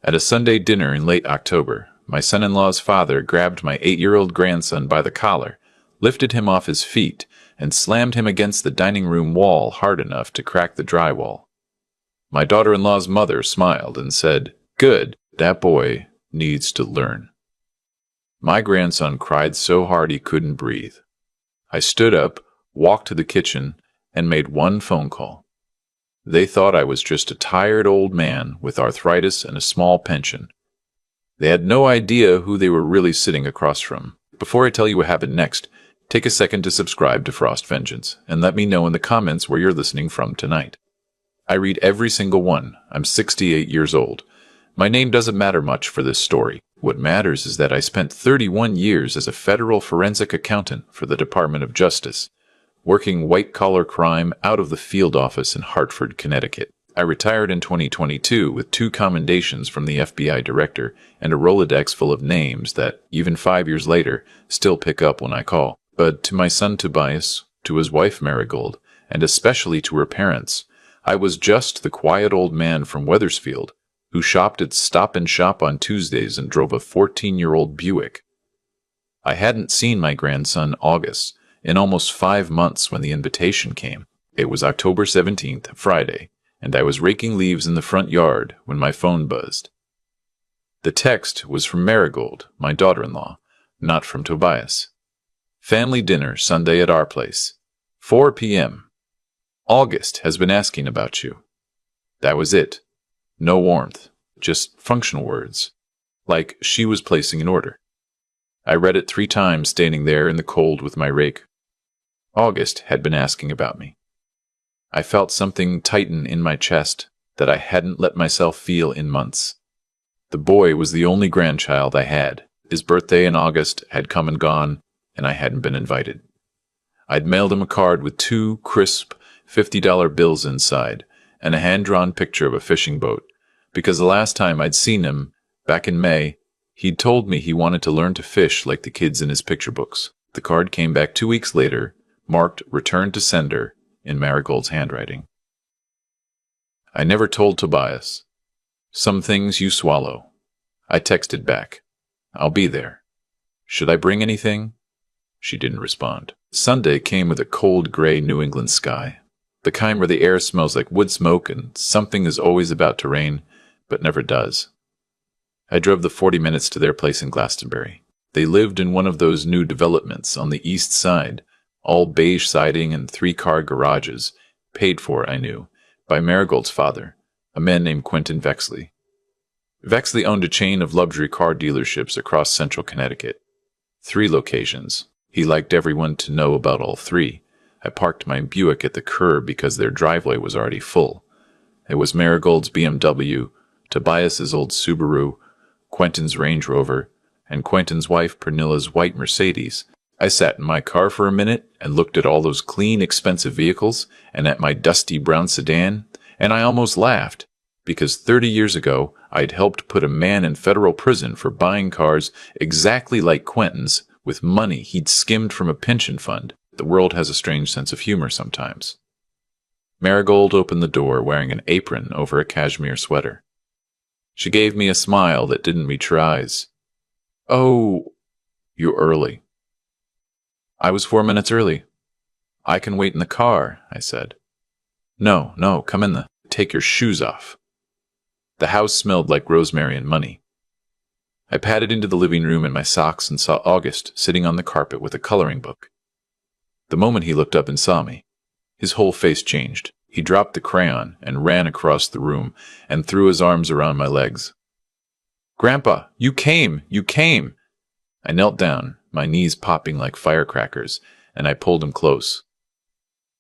At a Sunday dinner in late October, my son-in-law's father grabbed my 8-year-old grandson by the collar, lifted him off his feet, and slammed him against the dining room wall hard enough to crack the drywall. My daughter-in-law's mother smiled and said, "Good, that boy needs to learn." My grandson cried so hard he couldn't breathe. I stood up, walked to the kitchen, and made one phone call. They thought I was just a tired old man with arthritis and a small pension. They had no idea who they were really sitting across from. Before I tell you what happened next, take a second to subscribe to Frost Vengeance, and let me know in the comments where you're listening from tonight. I read every single one. I'm 68 years old. My name doesn't matter much for this story. What matters is that I spent 31 years as a federal forensic accountant for the Department of Justice, working white-collar crime out of the field office in Hartford, Connecticut. I retired in 2022 with 2 commendations from the FBI director and a Rolodex full of names that, even 5 years later, still pick up when I call. But to my son Tobias, to his wife Marigold, and especially to her parents, I was just the quiet old man from Wethersfield who shopped at Stop and Shop on Tuesdays and drove a 14-year-old Buick. I hadn't seen my grandson August in almost 5 months when the invitation came. It was October 17th, Friday, and I was raking leaves in the front yard when my phone buzzed. The text was from Marigold, my daughter-in-law, not from Tobias. "Family dinner Sunday at our place. 4 p.m. August has been asking about you." That was it. No warmth, just functional words, like she was placing an order. I read it 3 times standing there in the cold with my rake. August had been asking about me. I felt something tighten in my chest that I hadn't let myself feel in months. The boy was the only grandchild I had. His birthday in August had come and gone, and I hadn't been invited. I'd mailed him a card with 2 crisp $50 bills inside and a hand-drawn picture of a fishing boat, because the last time I'd seen him, back in May, he'd told me he wanted to learn to fish like the kids in his picture books. The card came back 2 weeks later, marked "Return to Sender" in Marigold's handwriting. I never told Tobias. "Some things you swallow." I texted back, "I'll be there. Should I bring anything?" She didn't respond. Sunday came with a cold gray New England sky, the kind where the air smells like wood smoke and something is always about to rain, but never does. I drove the 40 minutes to their place in Glastonbury. They lived in one of those new developments on the east side, all beige siding and 3-car garages, paid for, I knew, by Marigold's father, a man named Quentin Vexley. Vexley owned a chain of luxury car dealerships across central Connecticut. 3 locations. He liked everyone to know about all 3. I parked my Buick at the curb because their driveway was already full. It was Marigold's BMW, Tobias's old Subaru, Quentin's Range Rover, and Quentin's wife Pernilla's white Mercedes. I sat in my car for a minute and looked at all those clean, expensive vehicles and at my dusty brown sedan, and I almost laughed, because 30 years ago I'd helped put a man in federal prison for buying cars exactly like Quentin's with money he'd skimmed from a pension fund. The world has a strange sense of humor sometimes. Marigold opened the door wearing an apron over a cashmere sweater. She gave me a smile that didn't meet her eyes. "Oh, you're early." I was 4 minutes early. "I can wait in the car," I said. No, come in take your shoes off." The house smelled like rosemary and money. I padded into the living room in my socks and saw August sitting on the carpet with a coloring book. The moment he looked up and saw me, his whole face changed. He dropped the crayon and ran across the room and threw his arms around my legs. "Grandpa, you came! You came!" I knelt down, my knees popping like firecrackers, and I pulled him close.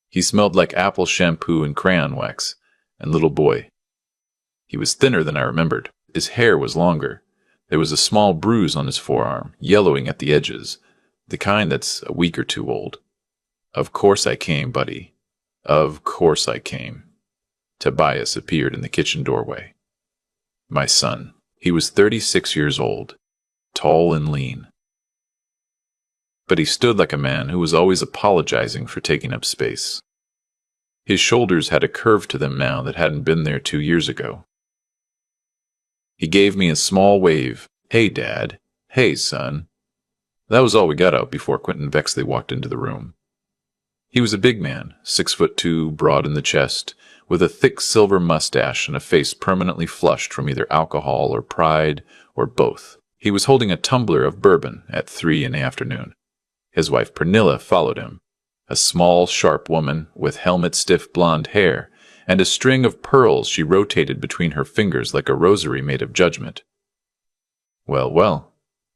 He smelled like apple shampoo and crayon wax, and little boy. He was thinner than I remembered. His hair was longer. There was a small bruise on his forearm, yellowing at the edges, the kind that's a week or 2 old. "Of course I came, buddy. Of course I came." Tobias appeared in the kitchen doorway. My son. He was 36 years old, tall and lean. But he stood like a man who was always apologizing for taking up space. His shoulders had a curve to them now that hadn't been there 2 years ago. He gave me a small wave. Hey, Dad. Hey, son. That was all we got out before Quentin Bexley walked into the room. He was a big man, 6'2", broad in the chest, with a thick silver mustache and a face permanently flushed from either alcohol or pride or both. He was holding a tumbler of bourbon at 3 in the afternoon. His wife Pernilla followed him, a small, sharp woman with helmet-stiff blonde hair and a string of pearls she rotated between her fingers like a rosary made of judgment. "Well, well,"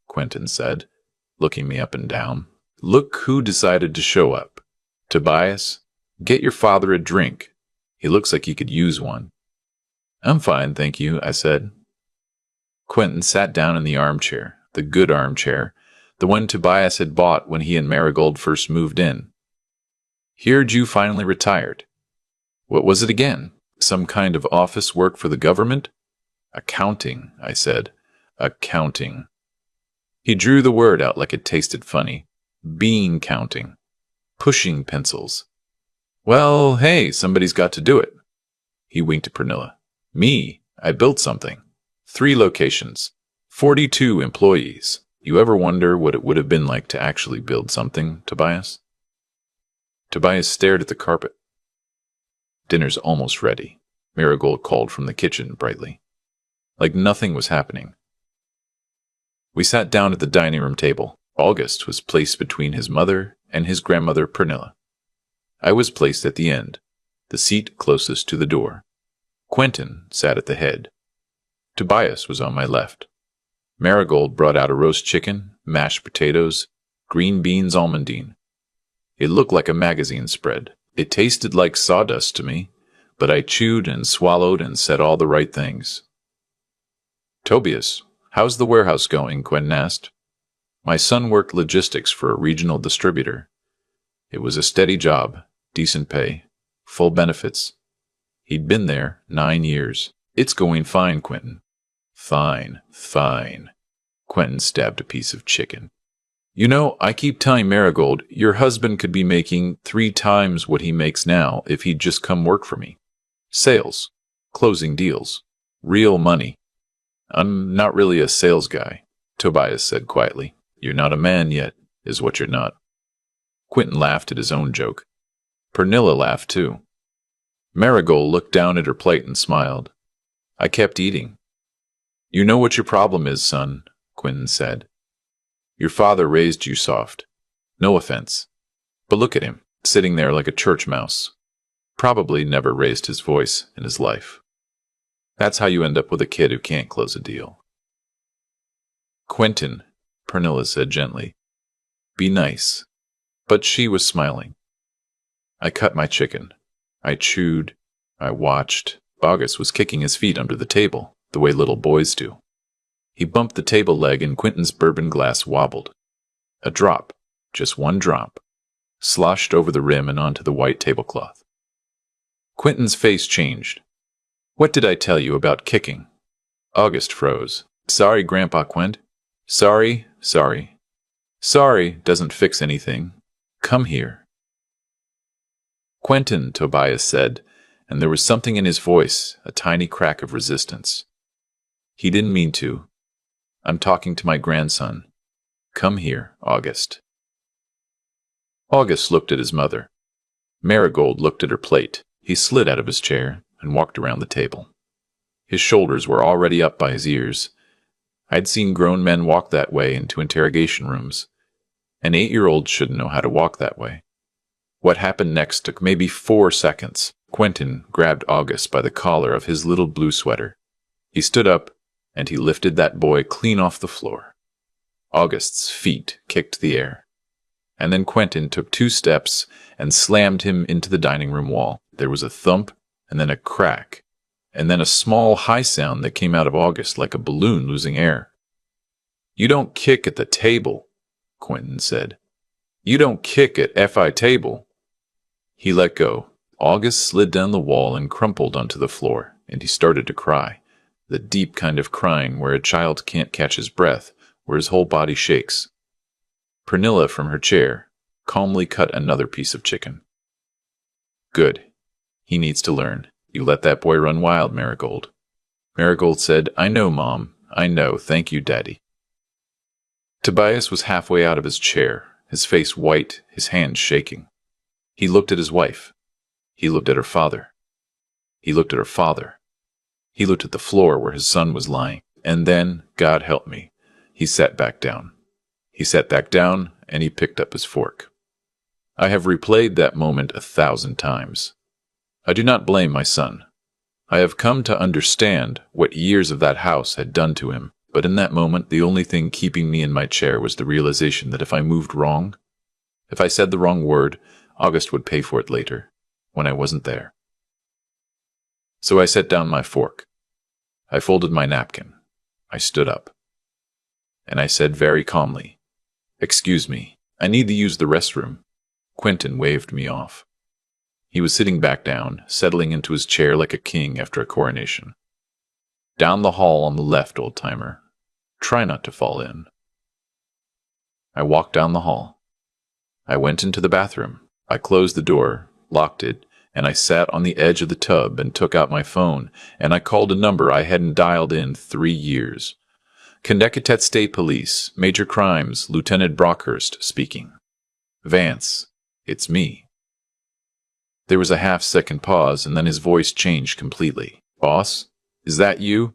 Quentin said, looking me up and down. "Look who decided to show up. Tobias, get your father a drink. He looks like he could use one." "I'm fine, thank you," I said. Quentin sat down in the armchair, the good armchair, the one Tobias had bought when he and Marigold first moved in. "Heard you finally retired. What was it again? Some kind of office work for the government?" "Accounting," I said. "Accounting." He drew the word out like it tasted funny. "Bean counting. Pushing pencils." "Well, hey, somebody's got to do it." He winked at Pernilla. "Me, I built something. 3 locations. 42 employees. You ever wonder what it would have been like to actually build something, Tobias?" Tobias stared at the carpet. "Dinner's almost ready," Marigold called from the kitchen brightly. Like nothing was happening. We sat down at the dining room table. August was placed between his mother and his grandmother Pernilla. I was placed at the end, the seat closest to the door. Quentin sat at the head. Tobias was on my left. Marigold brought out a roast chicken, mashed potatoes, green beans almondine. It looked like a magazine spread. It tasted like sawdust to me, but I chewed and swallowed and said all the right things. "Tobias, how's the warehouse going?" Quentin asked. My son worked logistics for a regional distributor. It was a steady job, decent pay, full benefits. He'd been there 9 years. "It's going fine, Quentin." "Fine, fine." Quentin stabbed a piece of chicken. "You know, I keep telling Marigold, your husband could be making 3 times what he makes now if he'd just come work for me. Sales, closing deals, real money." "I'm not really a sales guy," Tobias said quietly. "You're not a man yet, is what you're not." Quentin laughed at his own joke. Pernilla laughed too. Marigold looked down at her plate and smiled. I kept eating. "You know what your problem is, son," Quentin said. "Your father raised you soft. No offense. But look at him, sitting there like a church mouse. Probably never raised his voice in his life. That's how you end up with a kid who can't close a deal." "Quentin," Pernilla said gently, "be nice." But she was smiling. I cut my chicken. I chewed. I watched. August was kicking his feet under the table, the way little boys do. He bumped the table leg and Quentin's bourbon glass wobbled. A drop, just one drop, sloshed over the rim and onto the white tablecloth. Quentin's face changed. "What did I tell you about kicking?" August froze. "Sorry, Grandpa Quent. Sorry, sorry. Sorry doesn't fix anything. Come here." "Quentin," Tobias said, and there was something in his voice, a tiny crack of resistance. "He didn't mean to. I'm talking to my grandson. Come here, August." August looked at his mother. Marigold looked at her plate. He slid out of his chair and walked around the table. His shoulders were already up by his ears. I'd seen grown men walk that way into interrogation rooms. An 8-year-old shouldn't know how to walk that way. What happened next took maybe 4 seconds. Quentin grabbed August by the collar of his little blue sweater. He stood up, and he lifted that boy clean off the floor. August's feet kicked the air. And then Quentin took 2 steps and slammed him into the dining room wall. There was a thump, and then a crack, and then a small high sound that came out of August like a balloon losing air. "You don't kick at the table," Quentin said. "You don't kick at FI table." He let go. August slid down the wall and crumpled onto the floor, and he started to cry, the deep kind of crying where a child can't catch his breath, where his whole body shakes. Pernilla, from her chair, calmly cut another piece of chicken. "Good. He needs to learn. You let that boy run wild, Marigold." Marigold said, "I know, Mom. I know. Thank you, Daddy." Tobias was halfway out of his chair, his face white, his hands shaking. He looked at his wife. He looked at her father. He looked at her father. He looked at the floor where his son was lying. And then, God help me, he sat back down. He sat back down, and he picked up his fork. I have replayed that moment 1,000 times. I do not blame my son. I have come to understand what years of that house had done to him, but in that moment the only thing keeping me in my chair was the realization that if I moved wrong, if I said the wrong word, August would pay for it later, when I wasn't there. So I set down my fork. I folded my napkin. I stood up. And I said very calmly, "Excuse me, I need to use the restroom." Quentin waved me off. He was sitting back down, settling into his chair like a king after a coronation. "Down the hall on the left, old-timer. Try not to fall in." I walked down the hall. I went into the bathroom. I closed the door, locked it, and I sat on the edge of the tub and took out my phone, and I called a number I hadn't dialed in 3 years. Connecticut State Police, Major Crimes, Lieutenant Brockhurst speaking. "Vance, it's me." There was a half-second pause, and then his voice changed completely. "Boss, is that you?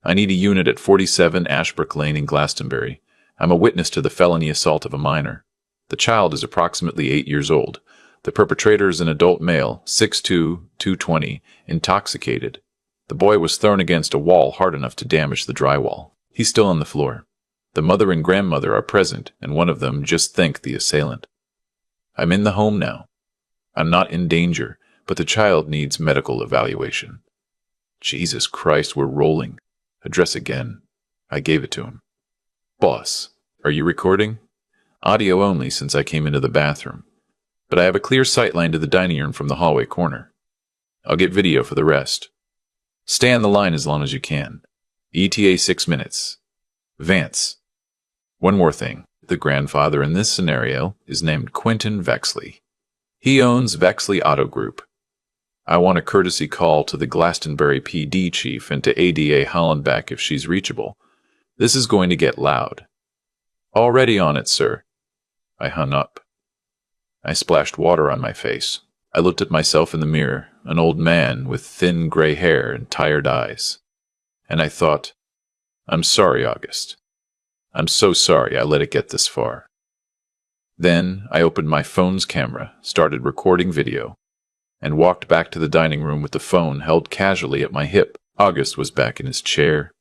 I need a unit at 47 Ashbrook Lane in Glastonbury. I'm a witness to the felony assault of a minor. The child is approximately 8 years old. The perpetrator is an adult male, 6'2", 220, intoxicated. The boy was thrown against a wall hard enough to damage the drywall. He's still on the floor. The mother and grandmother are present, and one of them just thanked the assailant. I'm in the home now. I'm not in danger, but the child needs medical evaluation." Jesus Christ, we're rolling. Address again. I gave it to him. "Boss, are you recording?" "Audio only since I came into the bathroom. But I have a clear sight line to the dining room from the hallway corner. I'll get video for the rest. Stay on the line as long as you can. ETA 6 minutes. Vance. One more thing. The grandfather in this scenario is named Quentin Vexley. He owns Vexley Auto Group. I want a courtesy call to the Glastonbury PD chief and to ADA Hollenbeck if she's reachable. This is going to get loud." "Already on it, sir." I hung up. I splashed water on my face. I looked at myself in the mirror, an old man with thin gray hair and tired eyes. And I thought, I'm sorry, August. I'm so sorry I let it get this far. Then I opened my phone's camera, started recording video, and walked back to the dining room with the phone held casually at my hip. August was back in his chair.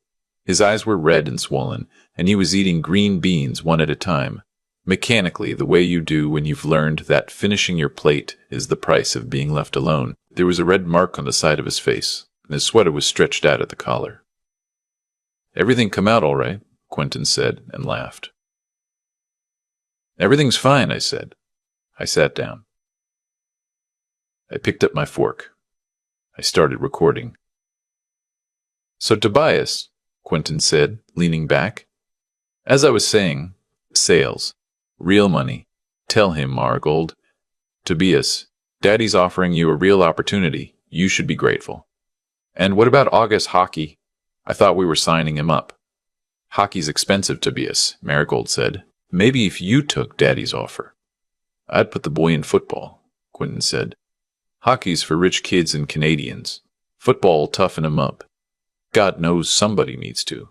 His eyes were red and swollen, and he was eating green beans one at a time, mechanically, the way you do when you've learned that finishing your plate is the price of being left alone. There was a red mark on the side of his face, and his sweater was stretched out at the collar. "Everything come out all right," Quentin said, and laughed. "Everything's fine," I said. I sat down. I picked up my fork. I started recording. "So Tobias," Quentin said, leaning back. "As I was saying, sales. Real money. Tell him, Marigold. Tobias, Daddy's offering you a real opportunity. You should be grateful. And what about August hockey? I thought we were signing him up." "Hockey's expensive, Tobias," Marigold said. "Maybe if you took Daddy's offer." "I'd put the boy in football," Quentin said. "Hockey's for rich kids and Canadians. Football'll toughen him up. God knows somebody needs to.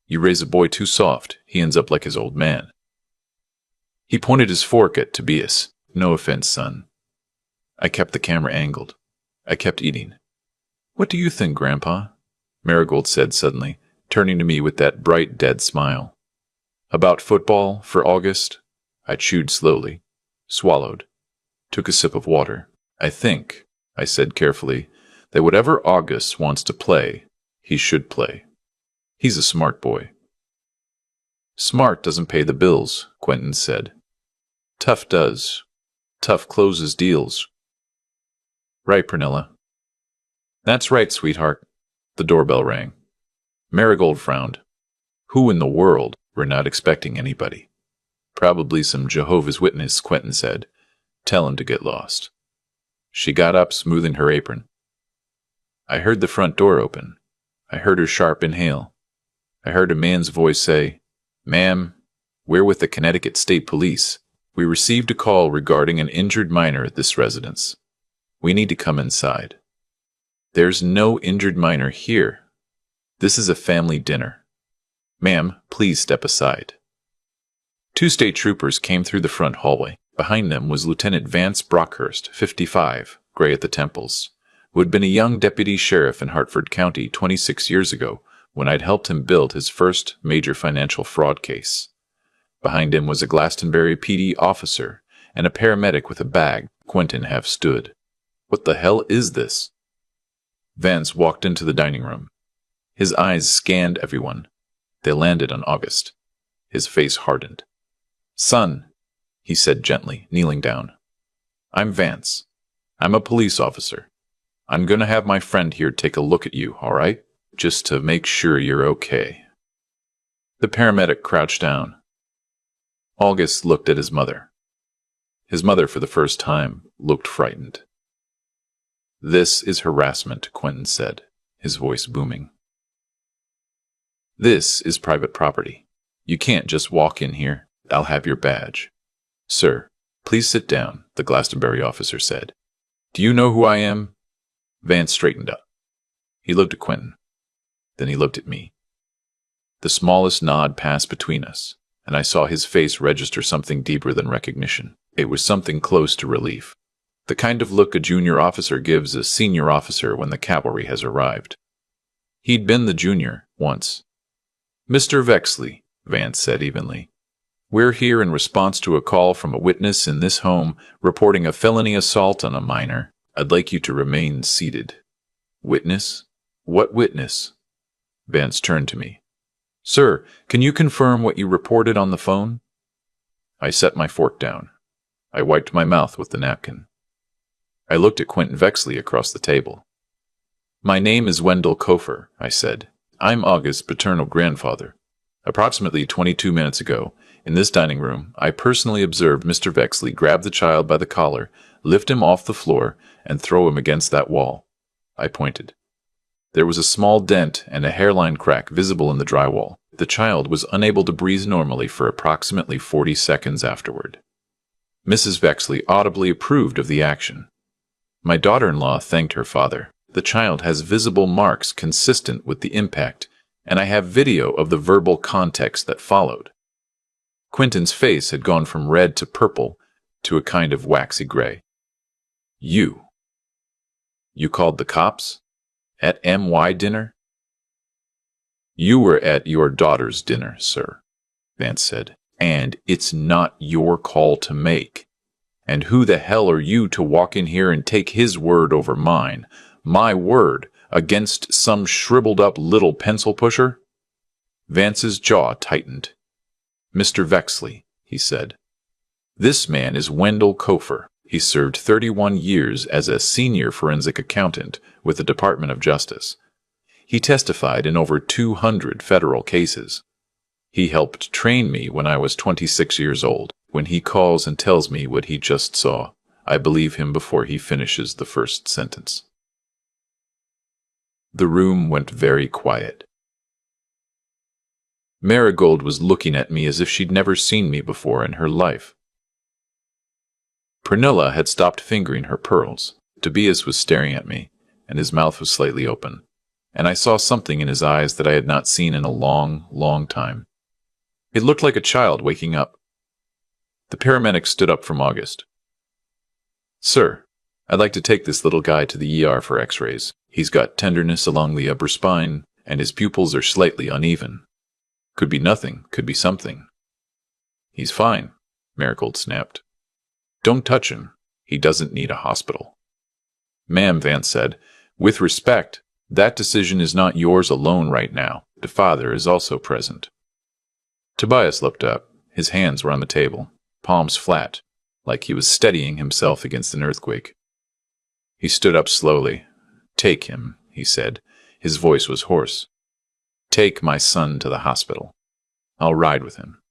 You raise a boy too soft, he ends up like his old man." He pointed his fork at Tobias. "No offense, son." I kept the camera angled. I kept eating. "What do you think, Grandpa?" Marigold said suddenly, turning to me with that bright, dead smile. "About football for August?" I chewed slowly, swallowed, took a sip of water. "I think," I said carefully, "that whatever August wants to play, he should play. He's a smart boy." "Smart doesn't pay the bills," Quentin said. "Tough does. Tough closes deals." "Right, Pernilla." "That's right, sweetheart." The doorbell rang. Marigold frowned. "Who in the world? We're not expecting anybody." "Probably some Jehovah's Witness," Quentin said. "Tell him to get lost." She got up, smoothing her apron. I heard the front door open. I heard her sharp inhale. I heard a man's voice say, "Ma'am, we're with the Connecticut State Police. We received a call regarding an injured minor at this residence. We need to come inside." "There's no injured minor here. This is a family dinner. Ma'am, please step aside." Two state troopers came through the front hallway. Behind them was Lieutenant Vance Brockhurst, 55, gray at the temples, who had been a young deputy sheriff in Hartford County 26 years ago when I'd helped him build his first major financial fraud case. Behind him was a Glastonbury PD officer and a paramedic with a bag. Quentin half stood. "What the hell is this?" Vance walked into the dining room. His eyes scanned everyone. They landed on August. His face hardened. "Son," he said gently, kneeling down. "I'm Vance. I'm a police officer. I'm going to have my friend here take a look at you, all right? Just to make sure you're okay." The paramedic crouched down. August looked at his mother. His mother, for the first time, looked frightened. "This is harassment," Quentin said, his voice booming. "This is private property. You can't just walk in here. I'll have your badge." "Sir, please sit down," the Glastonbury officer said. "Do you know who I am?" Vance straightened up. He looked at Quentin. Then he looked at me. The smallest nod passed between us, and I saw his face register something deeper than recognition. It was something close to relief. The kind of look a junior officer gives a senior officer when the cavalry has arrived. He'd been the junior once. "Mr. Vexley," Vance said evenly, "we're here in response to a call from a witness in this home reporting a felony assault on a minor. I'd like you to remain seated." "Witness? What witness?" Vance turned to me. "Sir, can you confirm what you reported on the phone?" I set my fork down. I wiped my mouth with the napkin. I looked at Quentin Vexley across the table. "My name is Wendell Kofer," I said. "I'm August's paternal grandfather. Approximately 22 minutes ago, in this dining room, I personally observed Mr. Vexley grab the child by the collar, lift him off the floor, and throw him against that wall." I pointed. There was a small dent and a hairline crack visible in the drywall. The child was unable to breathe normally for approximately 40 seconds afterward. Mrs. Vexley audibly approved of the action. My daughter-in-law thanked her father. "The child has visible marks consistent with the impact, and I have video of the verbal context that followed." Quentin's face had gone from red to purple to a kind of waxy gray. You called the cops? At MY dinner?" "You were at your daughter's dinner, sir," Vance said, "and it's not your call to make. And who the hell are you to walk in here and take his word over mine, my word, against some shriveled-up little pencil pusher?" Vance's jaw tightened. "Mr. Vexley," he said, "this man is Wendell Kofer. He served 31 years as a senior forensic accountant with the Department of Justice. He testified in over 200 federal cases. He helped train me when I was 26 years old. When he calls and tells me what he just saw, I believe him before he finishes the first sentence." The room went very quiet. Marigold was looking at me as if she'd never seen me before in her life. Pernilla had stopped fingering her pearls. Tobias was staring at me, and his mouth was slightly open, and I saw something in his eyes that I had not seen in a long, long time. It looked like a child waking up. The paramedic stood up from August. "Sir, I'd like to take this little guy to the ER for x-rays. He's got tenderness along the upper spine, and his pupils are slightly uneven. Could be nothing, could be something." "He's fine," Marigold snapped. "Don't touch him. He doesn't need a hospital." "Ma'am," Vance said, "with respect, that decision is not yours alone right now. The father is also present." Tobias looked up. His hands were on the table, palms flat, like he was steadying himself against an earthquake. He stood up slowly. "Take him," he said. His voice was hoarse. "Take my son to the hospital. I'll ride with him."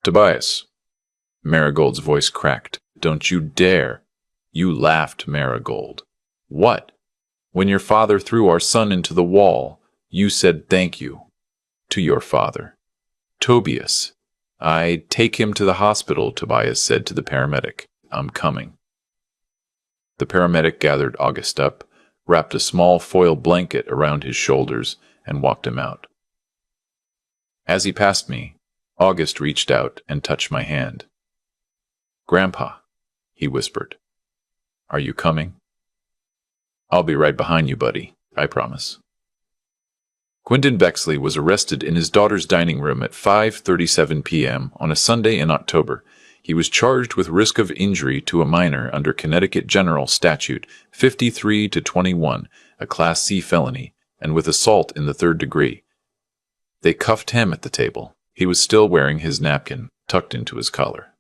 "Tobias." Marigold's voice cracked. "Don't you dare." "You laughed, Marigold." "What?" When your father threw our son into the wall, you said thank you to your father. Tobias. Take him to the hospital, Tobias said to the paramedic. I'm coming. The paramedic gathered August up, wrapped a small foil blanket around his shoulders, and walked him out. As he passed me, August reached out and touched my hand. Grandpa, he whispered. Are you coming? I'll be right behind you, buddy, I promise. Quentin Bexley was arrested in his daughter's dining room at 5:37 p.m. on a Sunday in October. He was charged with risk of injury to a minor under Connecticut General Statute 53-21, a Class C felony, and with assault in the third degree. They cuffed him at the table. He was still wearing his napkin, tucked into his collar.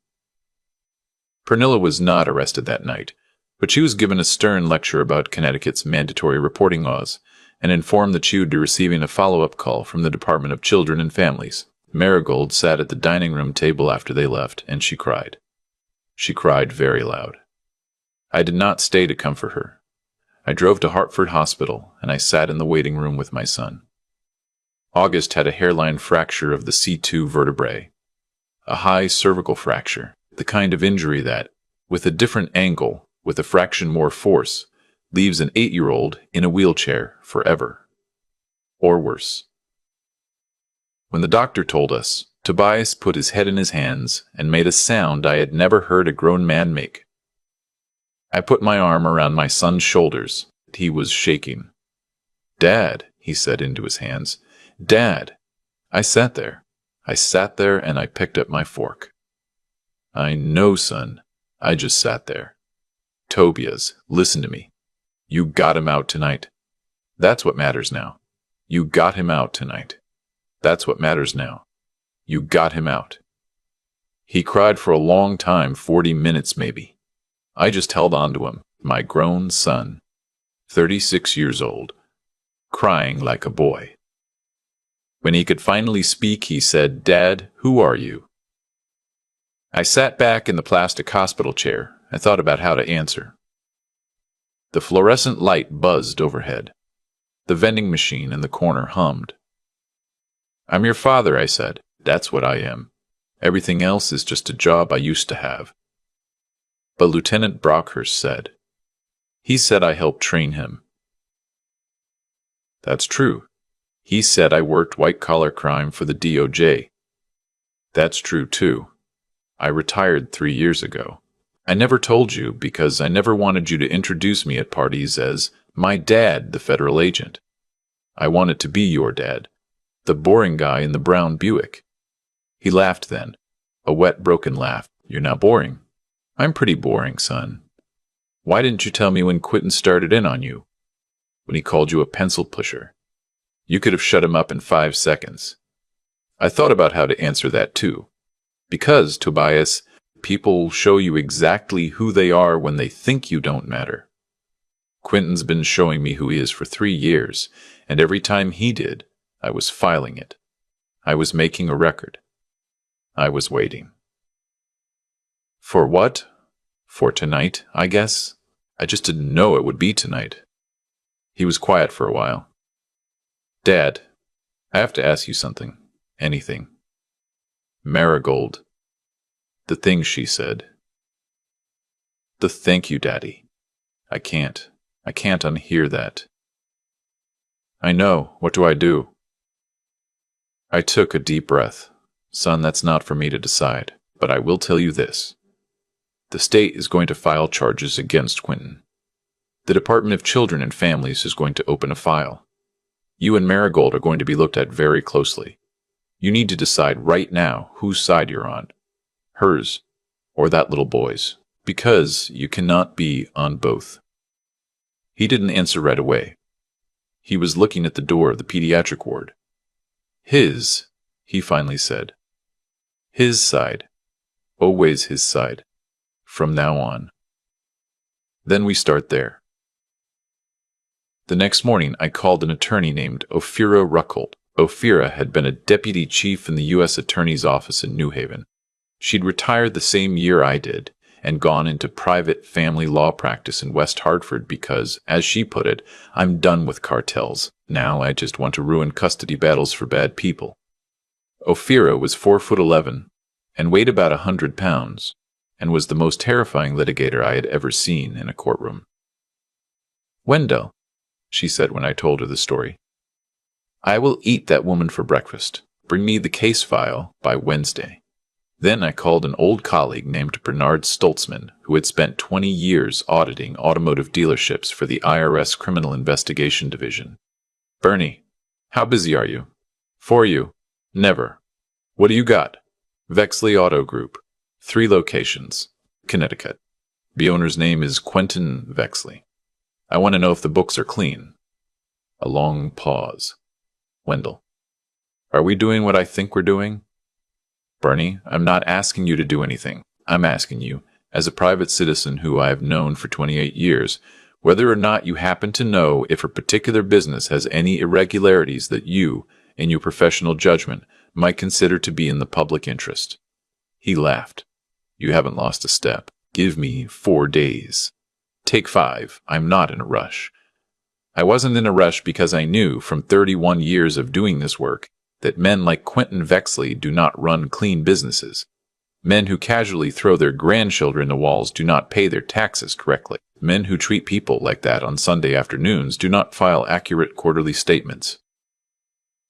Pernilla was not arrested that night, but she was given a stern lecture about Connecticut's mandatory reporting laws, and informed that she would be receiving a follow-up call from the Department of Children and Families. Marigold sat at the dining room table after they left, and she cried. She cried very loud. I did not stay to comfort her. I drove to Hartford Hospital, and I sat in the waiting room with my son. August had a hairline fracture of the C2 vertebrae, a high cervical fracture, the kind of injury that, with a different angle, with a fraction more force, leaves an 8-year-old in a wheelchair forever. Or worse. When the doctor told us, Tobias put his head in his hands and made a sound I had never heard a grown man make. I put my arm around my son's shoulders. He was shaking. Dad, he said into his hands. Dad. I sat there and I picked up my fork. I know, son. I just sat there. Tobias, listen to me. You got him out tonight. That's what matters now. You got him out tonight. That's what matters now. You got him out. He cried for a long time, 40 minutes maybe. I just held on to him, my grown son, 36 years old, crying like a boy. When he could finally speak, he said, Dad, who are you? I sat back in the plastic hospital chair and thought about how to answer. The fluorescent light buzzed overhead. The vending machine in the corner hummed. I'm your father, I said. That's what I am. Everything else is just a job I used to have. But Lieutenant Brockhurst said. He said I helped train him. That's true. He said I worked white-collar crime for the DOJ. That's true, too. I retired 3 years ago. I never told you because I never wanted you to introduce me at parties as my dad, the federal agent. I wanted to be your dad, the boring guy in the brown Buick. He laughed then, a wet, broken laugh. You're not boring. I'm pretty boring, son. Why didn't you tell me when Quentin started in on you? When he called you a pencil pusher? You could have shut him up in 5 seconds. I thought about how to answer that too. Because, Tobias, people show you exactly who they are when they think you don't matter. Quentin's been showing me who he is for 3 years, and every time he did, I was filing it. I was making a record. I was waiting. For what? For tonight, I guess. I just didn't know it would be tonight. He was quiet for a while. Dad, I have to ask you something. Anything. Marigold. The thing she said. The thank you, Daddy. I can't unhear that. I know. What do I do? I took a deep breath. Son, that's not for me to decide, but I will tell you this. The state is going to file charges against Quentin. The Department of Children and Families is going to open a file. You and Marigold are going to be looked at very closely. You need to decide right now whose side you're on. Hers, or that little boy's, because you cannot be on both. He didn't answer right away. He was looking at the door of the pediatric ward. His, he finally said. His side. Always his side. From now on. Then we start there. The next morning, I called an attorney named Ophira Ruckholt. Ophira had been a deputy chief in the U.S. Attorney's Office in New Haven. She'd retired the same year I did, and gone into private family law practice in West Hartford because, as she put it, I'm done with cartels. Now I just want to ruin custody battles for bad people. Ophira was 4'11" and weighed about 100 pounds, and was the most terrifying litigator I had ever seen in a courtroom. "Wendell," she said when I told her the story, "I will eat that woman for breakfast. Bring me the case file by Wednesday." Then I called an old colleague named Bernard Stoltzman, who had spent 20 years auditing automotive dealerships for the IRS Criminal Investigation Division. "Bernie, how busy are you?" "For you. Never." "What do you got?" "Vexley Auto Group. 3 locations. Connecticut. The owner's name is Quentin Vexley. I want to know if the books are clean." A long pause. Wendell: "Are we doing what I think we're doing?" "Bernie, I'm not asking you to do anything. I'm asking you, as a private citizen who I have known for 28 years, whether or not you happen to know if a particular business has any irregularities that you, in your professional judgment, might consider to be in the public interest." He laughed. "You haven't lost a step. Give me 4 days. Take 5. I'm not in a rush." I wasn't in a rush because I knew, from 31 years of doing this work, that men like Quentin Vexley do not run clean businesses. Men who casually throw their grandchildren to walls do not pay their taxes correctly. Men who treat people like that on Sunday afternoons do not file accurate quarterly statements.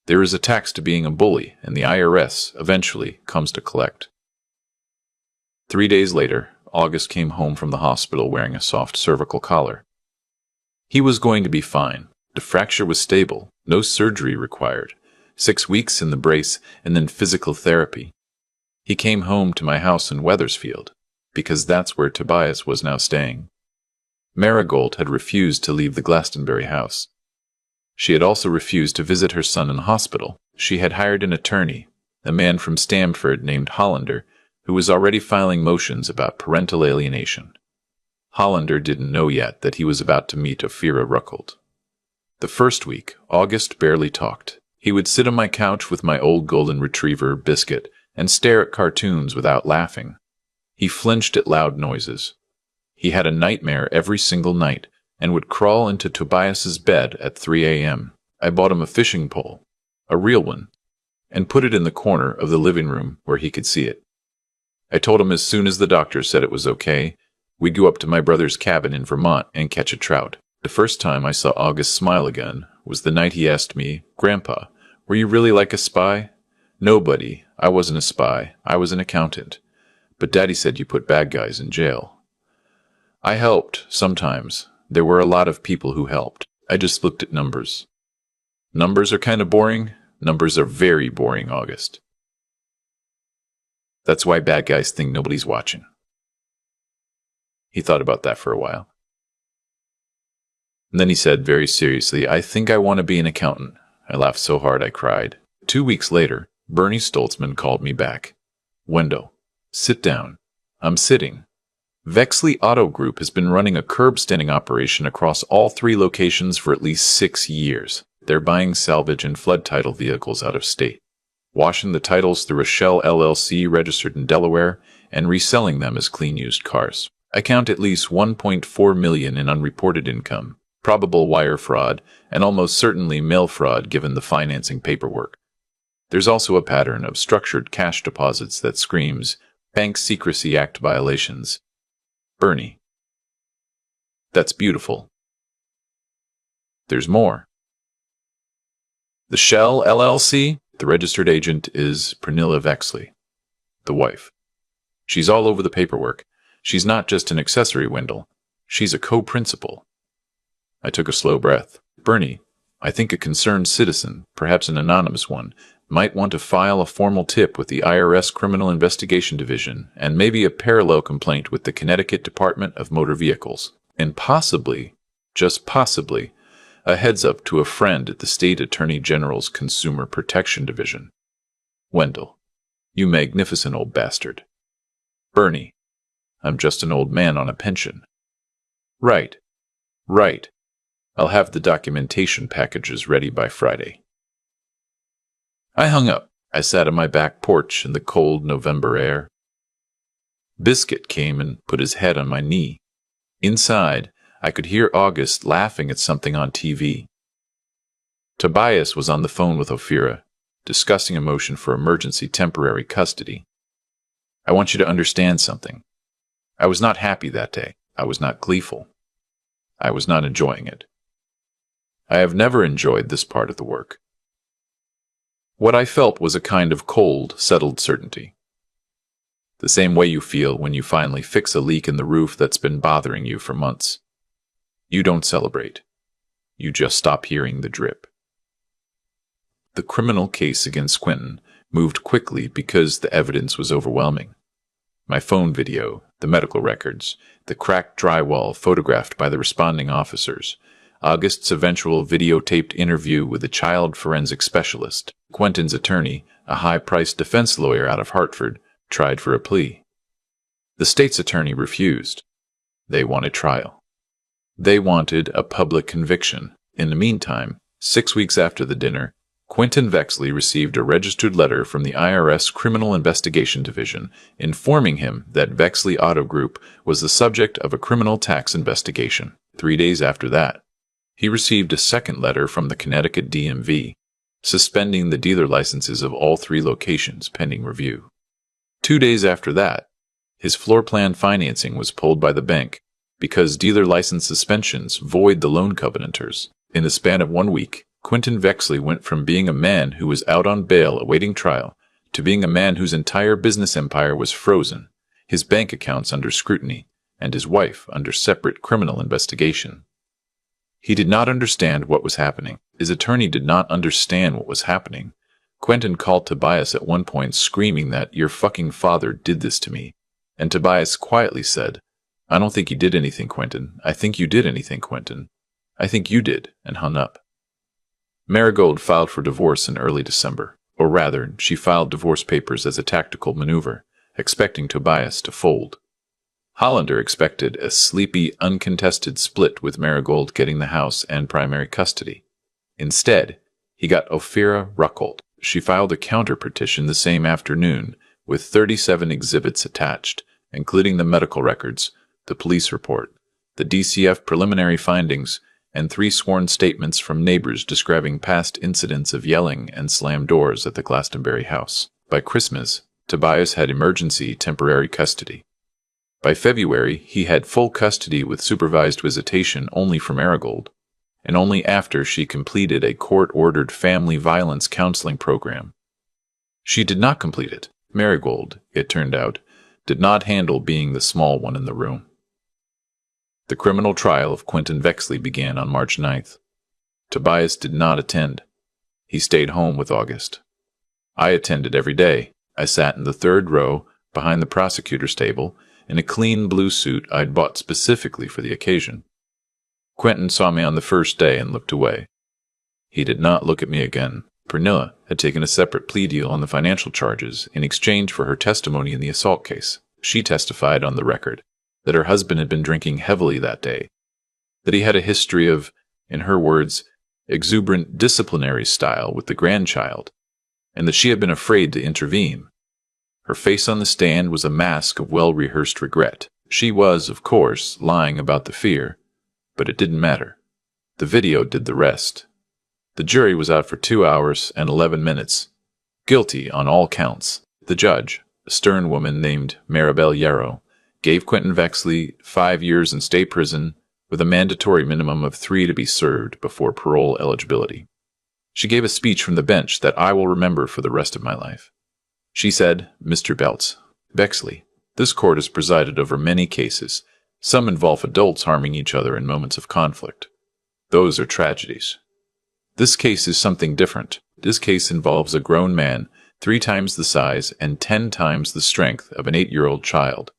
There is a tax to being a bully, and the IRS eventually comes to collect. 3 days later, August came home from the hospital wearing a soft cervical collar. He was going to be fine. The fracture was stable, no surgery required, 6 weeks in the brace, and then physical therapy. He came home to my house in Wethersfield, because that's where Tobias was now staying. Marigold had refused to leave the Glastonbury house. She had also refused to visit her son in hospital. She had hired an attorney, a man from Stamford named Hollander, who was already filing motions about parental alienation. Hollander didn't know yet that he was about to meet Ophira Ruckold. The first week, August barely talked. He would sit on my couch with my old golden retriever, Biscuit, and stare at cartoons without laughing. He flinched at loud noises. He had a nightmare every single night, and would crawl into Tobias's bed at 3 a.m. I bought him a fishing pole, a real one, and put it in the corner of the living room where he could see it. I told him as soon as the doctor said it was okay, we'd go up to my brother's cabin in Vermont and catch a trout. The first time I saw August smile again was the night he asked me, "Grandpa, were you really like a spy?" "No, buddy, I wasn't a spy. I was an accountant. But Daddy said you put bad guys in jail." I helped, sometimes. There were a lot of people who helped. I just looked at numbers. Numbers are kind of boring. Numbers are very boring, August. That's why bad guys think nobody's watching. He thought about that for a while. And then he said very seriously, "I think I want to be an accountant." I laughed so hard I cried. 2 weeks later, Bernie Stoltzman called me back. "Wendell, sit down." "I'm sitting." Vexley Auto Group has been running a curb-standing operation across all 3 locations for at least 6 years. They're buying salvage and flood title vehicles out of state, washing the titles through a Shell LLC registered in Delaware, and reselling them as clean used cars. I count at least $1.4 million in unreported income, probable wire fraud, and almost certainly mail fraud given the financing paperwork. There's also a pattern of structured cash deposits that screams Bank Secrecy Act violations. Bernie. That's beautiful. There's more. The Shell LLC, the registered agent is Pernilla Vexley, the wife. She's all over the paperwork. She's not just an accessory, Wendell. She's a co-principal. I took a slow breath. Bernie, I think a concerned citizen, perhaps an anonymous one, might want to file a formal tip with the IRS Criminal Investigation Division and maybe a parallel complaint with the Connecticut Department of Motor Vehicles. And possibly, just possibly, a heads-up to a friend at the State Attorney General's Consumer Protection Division. Wendell, you magnificent old bastard. Bernie, I'm just an old man on a pension. Right. I'll have the documentation packages ready by Friday. I hung up. I sat on my back porch in the cold November air. Biscuit came and put his head on my knee. Inside, I could hear August laughing at something on TV. Tobias was on the phone with Ophira, discussing a motion for emergency temporary custody. I want you to understand something. I was not happy that day. I was not gleeful. I was not enjoying it. I have never enjoyed this part of the work. What I felt was a kind of cold, settled certainty. The same way you feel when you finally fix a leak in the roof that's been bothering you for months. You don't celebrate. You just stop hearing the drip. The criminal case against Quentin moved quickly because the evidence was overwhelming. My phone video, the medical records, the cracked drywall photographed by the responding officers, August's eventual videotaped interview with a child forensic specialist, Quentin's attorney, a high-priced defense lawyer out of Hartford, tried for a plea. The state's attorney refused. They wanted trial. They wanted a public conviction. In the meantime, 6 weeks after the dinner, Quentin Vexley received a registered letter from the IRS Criminal Investigation Division informing him that Vexley Auto Group was the subject of a criminal tax investigation. 3 days after that, he received a second letter from the Connecticut DMV, suspending the dealer licenses of all 3 locations pending review. 2 days after that, his floor plan financing was pulled by the bank because dealer license suspensions void the loan covenanters. In the span of 1 week, Quentin Vexley went from being a man who was out on bail awaiting trial to being a man whose entire business empire was frozen, his bank accounts under scrutiny, and his wife under separate criminal investigation. He did not understand what was happening. His attorney did not understand what was happening. Quentin called Tobias at one point screaming that, "Your fucking father did this to me." And Tobias quietly said, "I don't think he did anything, Quentin. I think you did anything, Quentin. I think you did," and hung up. Marigold filed for divorce in early December, or rather, she filed divorce papers as a tactical maneuver, expecting Tobias to fold. Hollander expected a sleepy, uncontested split with Marigold getting the house and primary custody. Instead, he got Ophira Ruckold. She filed a counter-petition the same afternoon with 37 exhibits attached, including the medical records, the police report, the DCF preliminary findings, and 3 sworn statements from neighbors describing past incidents of yelling and slammed doors at the Glastonbury house. By Christmas, Tobias had emergency temporary custody. By February, he had full custody with supervised visitation only for Marigold, and only after she completed a court-ordered family violence counseling program. She did not complete it. Marigold, it turned out, did not handle being the small one in the room. The criminal trial of Quentin Vexley began on March 9th. Tobias did not attend. He stayed home with August. I attended every day. I sat in the 3rd row behind the prosecutor's table in a clean blue suit I'd bought specifically for the occasion. Quentin saw me on the first day and looked away. He did not look at me again. Pernilla had taken a separate plea deal on the financial charges in exchange for her testimony in the assault case. She testified on the record that her husband had been drinking heavily that day, that he had a history of, in her words, exuberant disciplinary style with the grandchild, and that she had been afraid to intervene. Her face on the stand was a mask of well-rehearsed regret. She was, of course, lying about the fear, but it didn't matter. The video did the rest. The jury was out for 2 hours and 11 minutes. Guilty on all counts. The judge, a stern woman named Maribel Yarrow, gave Quentin Vexley 5 years in state prison with a mandatory minimum of 3 to be served before parole eligibility. She gave a speech from the bench that I will remember for the rest of my life. She said, "Mr. Beltz, Vexley, this court has presided over many cases. Some involve adults harming each other in moments of conflict. Those are tragedies. This case is something different. This case involves a grown man, 3 times the size and 10 times the strength of an 8-year-old child,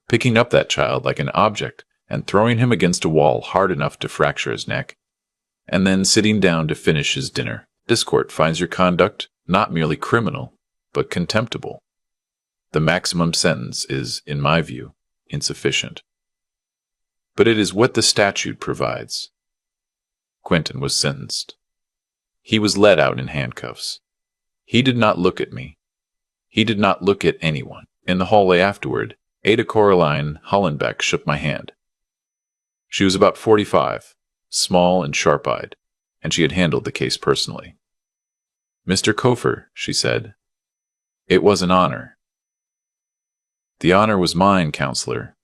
picking up that child like an object and throwing him against a wall hard enough to fracture his neck, and then sitting down to finish his dinner. This court finds your conduct not merely criminal, but contemptible. The maximum sentence is, in my view, insufficient. But it is what the statute provides." Quentin was sentenced. He was led out in handcuffs. He did not look at me. He did not look at anyone. In the hallway afterward, Ada Coraline Hollenbeck shook my hand. She was about 45, small and sharp-eyed, and she had handled the case personally. "Mr. Kofer," she said, "it was an honor." "The honor was mine, counselor.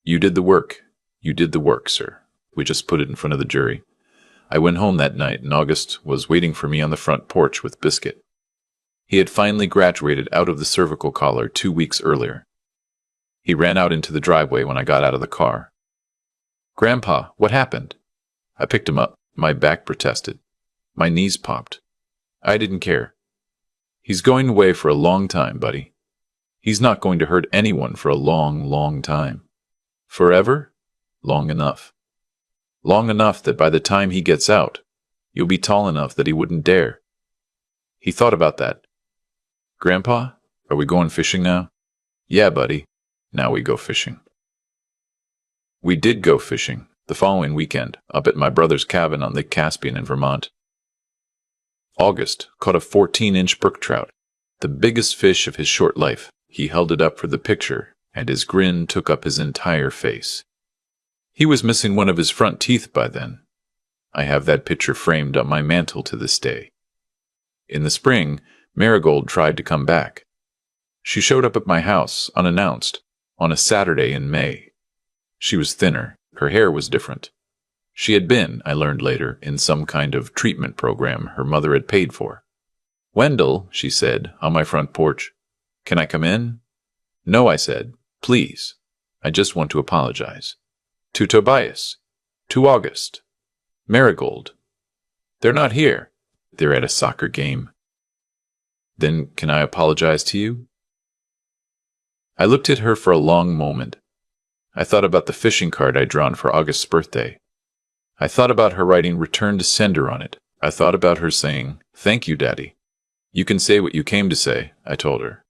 You did the work. You did the work, sir." We just put it in front of the jury. I went home that night, and August was waiting for me on the front porch with biscuit. He had finally graduated out of the cervical collar 2 weeks earlier. He ran out into the driveway when I got out of the car. "Grandpa, what happened?" I picked him up. My back protested. My knees popped. I didn't care. "He's going away for a long time, buddy. He's not going to hurt anyone for a long, long time." "Forever?" "Long enough. Long enough that by the time he gets out, you'll be tall enough that he wouldn't dare." He thought about that. "Grandpa, are we going fishing now?" "Yeah, buddy. Now we go fishing." We did go fishing the following weekend, up at my brother's cabin on Lake Caspian in Vermont. August caught a 14-inch brook trout, the biggest fish of his short life. He held it up for the picture, and his grin took up his entire face. He was missing one of his front teeth by then. I have that picture framed on my mantel to this day. In the spring, Marigold tried to come back. She showed up at my house, unannounced, on a Saturday in May. She was thinner. Her hair was different. She had been, I learned later, in some kind of treatment program her mother had paid for. "Wendell," she said, on my front porch, "can I come in?" "No," I said. "Please. I just want to apologize. To Tobias. To August. Marigold. They're not here. They're at a soccer game." "Then can I apologize to you?" I looked at her for a long moment. I thought about the fishing card I'd drawn for August's birthday. I thought about her writing "Return to Sender" on it. I thought about her saying, "Thank you, Daddy." "You can say what you came to say," I told her.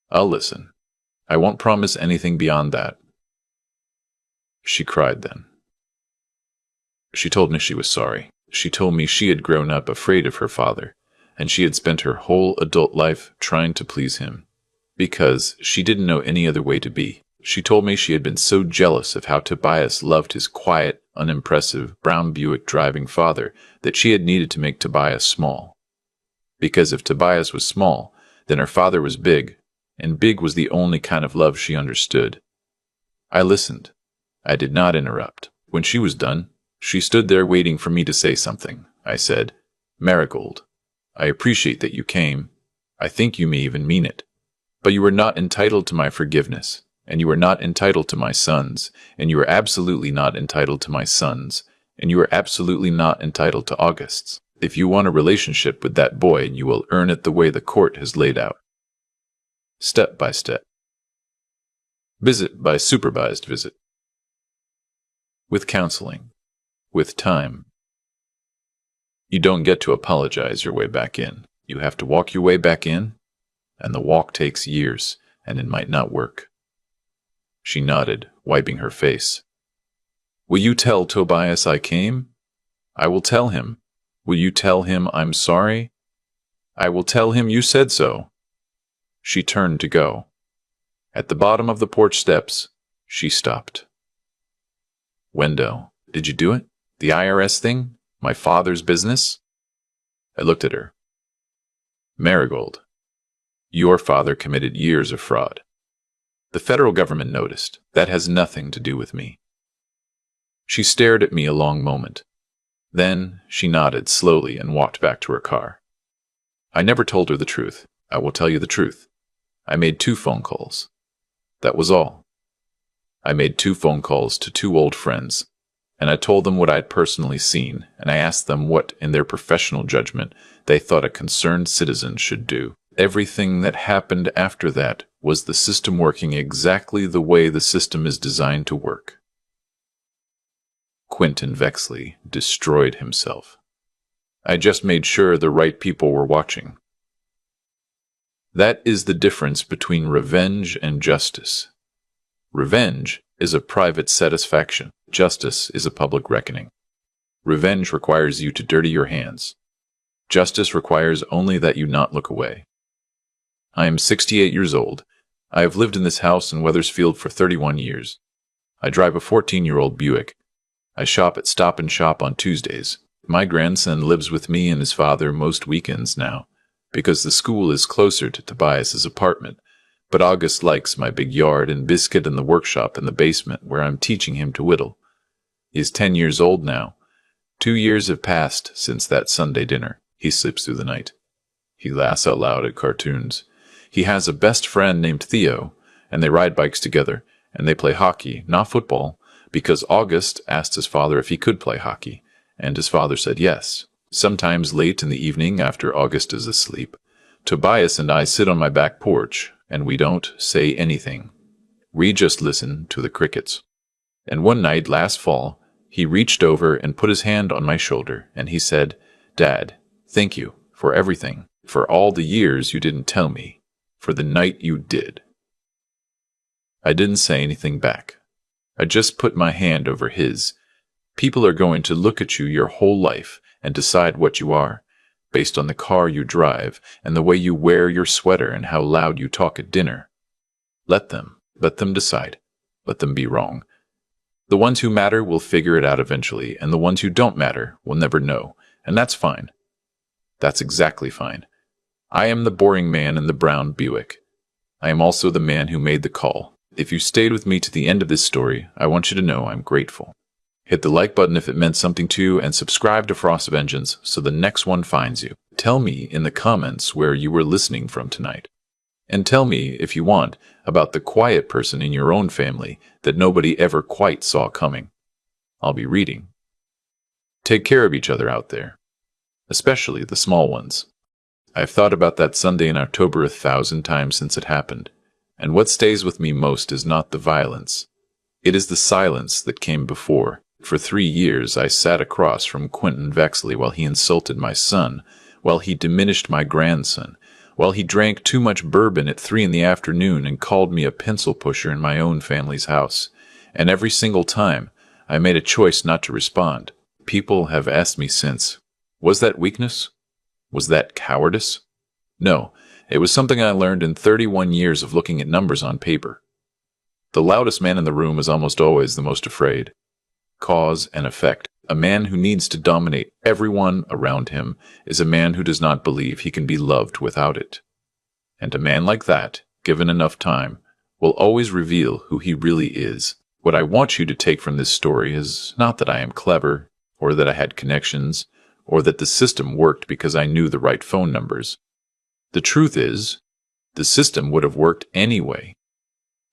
"I'll listen. I won't promise anything beyond that." She cried then. She told me she was sorry. She told me she had grown up afraid of her father, and she had spent her whole adult life trying to please him, because she didn't know any other way to be. She told me she had been so jealous of how Tobias loved his quiet, unimpressive, brown Buick driving father that she had needed to make Tobias small. Because if Tobias was small, then her father was big, and big was the only kind of love she understood. I listened. I did not interrupt. When she was done, she stood there waiting for me to say something. I said, "Marigold, I appreciate that you came. I think you may even mean it. But you are not entitled to my forgiveness, and you are not entitled to my sons, and you are absolutely not entitled to my sons, and you are absolutely not entitled to August's. If you want a relationship with that boy, you will earn it the way the court has laid out. Step by step. Visit by supervised visit. With counseling. With time. You don't get to apologize your way back in. You have to walk your way back in, and the walk takes years, and it might not work. She nodded, wiping her face. "Will you tell Tobias I came?" "I will tell him." "Will you tell him I'm sorry?" "I will tell him you said so." She turned to go. At the bottom of the porch steps, she stopped. "Wendell, did you do it? The IRS thing? My father's business?" I looked at her. "Marigold, your father committed years of fraud. The federal government noticed. That has nothing to do with me." She stared at me a long moment. Then she nodded slowly and walked back to her car. I never told her the truth. I will tell you the truth. I made 2 phone calls. That was all. I made 2 phone calls to 2 old friends, and I told them what I had personally seen, and I asked them what, in their professional judgment, they thought a concerned citizen should do. Everything that happened after that was the system working exactly the way the system is designed to work. Quentin Vexley destroyed himself. I just made sure the right people were watching. That is the difference between revenge and justice. Revenge is a private satisfaction. Justice is a public reckoning. Revenge requires you to dirty your hands. Justice requires only that you not look away. I am 68 years old, I have lived in this house in Wethersfield for 31 years. I drive a 14-year-old Buick. I shop at Stop and Shop on Tuesdays. My grandson lives with me and his father most weekends now, because the school is closer to Tobias's apartment. But August likes my big yard and Biscuit and the workshop in the basement where I'm teaching him to whittle. He is 10 years old now. 2 years have passed since that Sunday dinner. He sleeps through the night. He laughs out loud at cartoons. He has a best friend named Theo, and they ride bikes together, and they play hockey, not football, because August asked his father if he could play hockey, and his father said yes. Sometimes late in the evening after August is asleep, Tobias and I sit on my back porch, and we don't say anything. We just listen to the crickets. And one night last fall, he reached over and put his hand on my shoulder, and he said, "Dad, thank you for everything, for all the years you didn't tell me, for the night you did." I didn't say anything back. I just put my hand over his. People are going to look at you your whole life and decide what you are, based on the car you drive and the way you wear your sweater and how loud you talk at dinner. Let them decide. Let them be wrong. The ones who matter will figure it out eventually, and the ones who don't matter will never know, and that's fine. That's exactly fine. I am the boring man in the brown Buick. I am also the man who made the call. If you stayed with me to the end of this story, I want you to know I'm grateful. Hit the like button if it meant something to you, and subscribe to Frost Vengeance so the next one finds you. Tell me in the comments where you were listening from tonight. And tell me, if you want, about the quiet person in your own family that nobody ever quite saw coming. I'll be reading. Take care of each other out there, especially the small ones. I've thought about that Sunday in October 1,000 times since it happened, and what stays with me most is not the violence. It is the silence that came before. For 3 years I sat across from Quentin Vexley while he insulted my son, while he diminished my grandson, while he drank too much bourbon at 3 in the afternoon and called me a pencil pusher in my own family's house. And every single time, I made a choice not to respond. People have asked me since, was that weakness? Was that cowardice? No, it was something I learned in 31 years of looking at numbers on paper. The loudest man in the room is almost always the most afraid. Cause and effect. A man who needs to dominate everyone around him is a man who does not believe he can be loved without it. And a man like that, given enough time, will always reveal who he really is. What I want you to take from this story is not that I am clever, or that I had connections, or that the system worked because I knew the right phone numbers. The truth is, the system would have worked anyway.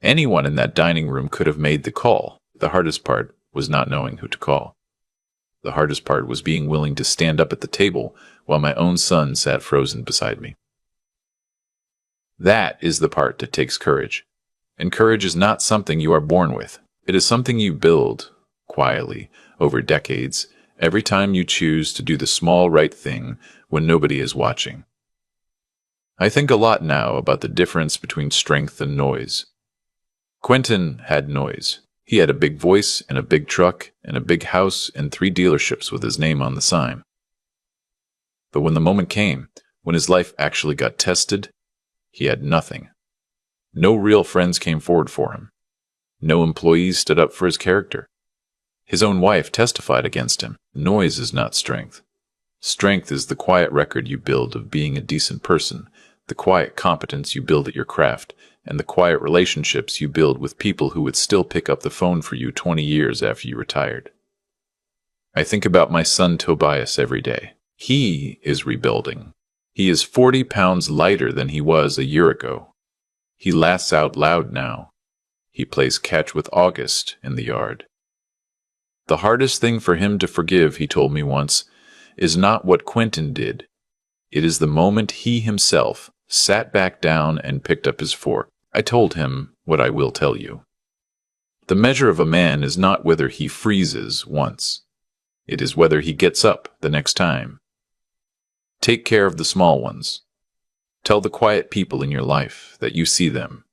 Anyone in that dining room could have made the call. The hardest part was not knowing who to call. The hardest part was being willing to stand up at the table while my own son sat frozen beside me. That is the part that takes courage. And courage is not something you are born with. It is something you build, quietly, over decades, every time you choose to do the small right thing when nobody is watching. I think a lot now about the difference between strength and noise. Quentin had noise. He had a big voice and a big truck and a big house and 3 dealerships with his name on the sign. But when the moment came, when his life actually got tested, he had nothing. No real friends came forward for him. No employees stood up for his character. His own wife testified against him. Noise is not strength. Strength is the quiet record you build of being a decent person, the quiet competence you build at your craft, and the quiet relationships you build with people who would still pick up the phone for you 20 years after you retired. I think about my son Tobias every day. He is rebuilding. He is 40 pounds lighter than he was a year ago. He laughs out loud now. He plays catch with August in the yard. The hardest thing for him to forgive, he told me once, is not what Quentin did. It is the moment he himself sat back down and picked up his fork. I told him what I will tell you. The measure of a man is not whether he freezes once. It is whether he gets up the next time. Take care of the small ones. Tell the quiet people in your life that you see them.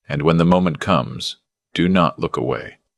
And when the moment comes, do not look away.